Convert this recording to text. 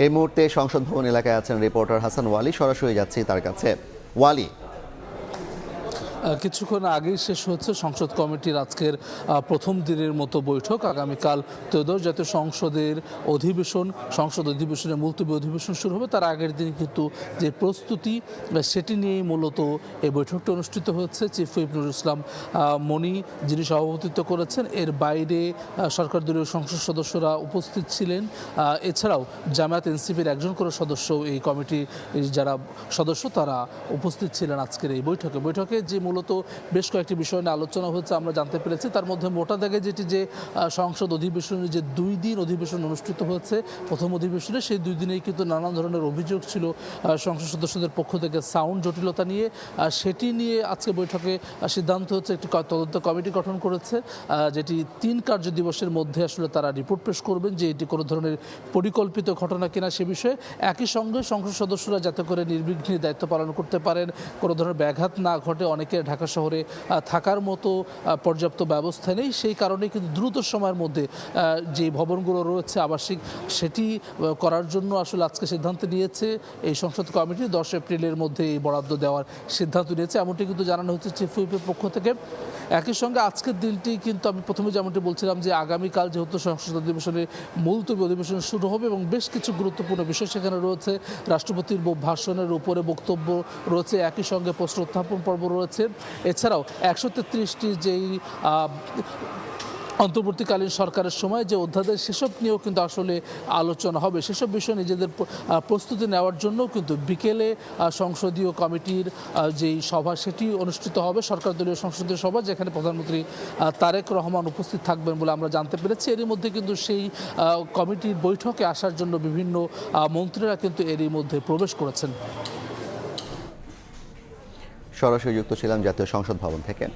এই মুহূর্তে সংসদ ভবন এলাকায় আছেন রিপোর্টার হাসান ওয়ালি, সরাসরি যাচ্ছি তার কাছে। ওয়ালি, কিছুক্ষণ আগেই শেষ হচ্ছে সংসদ কমিটির আজকের প্রথম দিনের মতো বৈঠক। আগামীকাল ত্রয়োদশ জাতীয় সংসদের সংসদ অধিবেশনের মুলতবি অধিবেশন শুরু হবে। তার আগের দিন কিন্তু যে প্রস্তুতি সেটি নিয়েই মূলত এই বৈঠকটি অনুষ্ঠিত হচ্ছে। চিফ হুইপ নুরুল ইসলাম মনি যিনি সভাপতিত্ব করেছেন, এর বাইরে সরকার দলীয় সংসদ সদস্যরা উপস্থিত ছিলেন। এছাড়াও জামায়াত এনসিপির একজন করে সদস্য, এই কমিটির যারা সদস্য তারা উপস্থিত ছিলেন আজকের এই বৈঠকে যে মূলত বেশ কয়েকটি বিষয় নিয়ে আলোচনা হচ্ছে আমরা জানতে পেরেছি। তার মধ্যে মোটা দাগে যেটি যে সংসদ অধিবেশনের যে 2 দিন অধিবেশন অনুষ্ঠিত হয়েছে, প্রথম অধিবেশনে সেই 2 দিনেই কিন্তু নানান ধরনের অভিযোগ ছিল সংসদ সদস্যদের পক্ষ থেকে সাউন্ড জটিলতা নিয়ে। সেটি নিয়ে আজকে বৈঠকে সিদ্ধান্ত হচ্ছে একটি তদন্ত কমিটি গঠন করেছে, যেটি 3 কার্য দিবসের মধ্যে আসলে তারা রিপোর্ট পেশ করবেন যে এটি কোনো ধরনের পরিকল্পিত ঘটনা কিনা সে বিষয়ে। একই সঙ্গে সংসদ সদস্যরা যাতে করে নির্বিঘ্নে দায়িত্ব পালন করতে পারেন, কোনো ধরনের ব্যাঘাত না ঘটে। অনেকে ঢাকা শহরে থাকার মতো পর্যাপ্ত ব্যবস্থা নেই, সেই কারণে কিন্তু দ্রুত সময়ের মধ্যে যে ভবনগুলো রয়েছে আবাসিক, সেটি করার জন্য আসলে আজকে সিদ্ধান্ত নিয়েছে এই সংসদ কমিটি। 10 এপ্রিলের মধ্যে এই বরাদ্দ দেওয়ার সিদ্ধান্ত নিয়েছে, এমনটি কিন্তু জানানো হচ্ছে চিফ হুইপের পক্ষ থেকে। একই সঙ্গে আজকের দিনটি কিন্তু আমি প্রথমে যেমনটি বলছিলাম যে আগামীকাল যেহেতু সংসদ অধিবেশনের মুলতবি অধিবেশন শুরু হবে এবং বেশ কিছু গুরুত্বপূর্ণ বিষয় সেখানে রয়েছে। রাষ্ট্রপতির ভাষণের উপরে বক্তব্য রয়েছে, একই সঙ্গে প্রশ্ন উত্থাপন পর্ব রয়েছে। এছাড়াও 133টি যেই অন্তর্বর্তীকালীন সরকারের সময় যে অধ্যাদেশ, সেসব নিয়েও কিন্তু আসলে আলোচনা হবে। সেসব বিষয়ে নিজেদের প্রস্তুতি নেওয়ার জন্য কিন্তু বিকেলে সংসদীয় কমিটির যেই সভা সেটি অনুষ্ঠিত হবে, সরকার দলীয় সংসদীয় সভা, যেখানে প্রধানমন্ত্রী তারেক রহমান উপস্থিত থাকবেন বলে আমরা জানতে পেরেছি। এরই মধ্যে কিন্তু সেই কমিটির বৈঠকে আসার জন্য বিভিন্ন মন্ত্রীরা কিন্তু এরই মধ্যে প্রবেশ করেছেন। সরাসরি যুক্ত ছিলাম জাতীয় সংসদ ভবন থেকে।